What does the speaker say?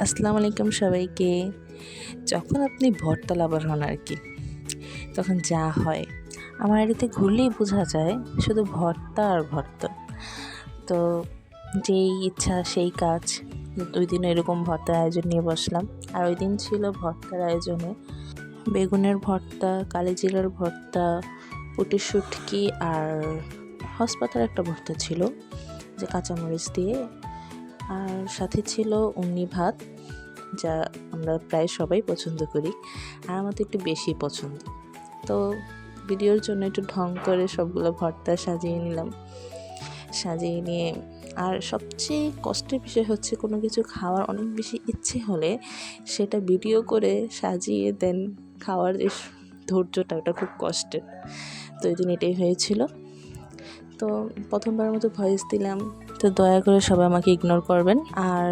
আসসালামু আলাইকুম সবাইকে। যখন আপনি ভর্তা লাভার হন আর কি, তখন যা হয় আমার বাড়িতে ঘুরলেই বোঝা যায় শুধু ভর্তা আর ভর্তা। তো যেই ইচ্ছা সেই কাজ। ওই দিন এরকম ভর্তার আয়োজন নিয়ে বসলাম, আর ওই দিন ছিল ভর্তার আয়োজনে বেগুনের ভর্তা, কালিজিরার ভর্তা, পুঁটির শুটকি আর হসপাতার একটা ভর্তা ছিল যে কাঁচামরিচ দিয়ে, আর সাথে ছিল উন্নি ভাত, যা আমরা প্রায় সবাই পছন্দ করি, আর আমার তো একটু বেশি পছন্দ। তো ভিডিওর জন্য একটু ঢং করে সবগুলো ভর্তা সাজিয়ে নিলাম। সাজিয়ে নিয়ে, আর সবচেয়ে কষ্টের বিষয় হচ্ছে কোনো কিছু খাওয়ার অনেক বেশি ইচ্ছে হলে সেটা ভিডিও করে সাজিয়ে দেন খাওয়ার যে ধৈর্যটা, ওটা খুব কষ্টের। তো এই দিন এটাই হয়েছিল। তো প্রথমবারের মতো ভয়েস দিলাম, তো দয়া করে সবাই আমাকে ইগনোর করবেন। আর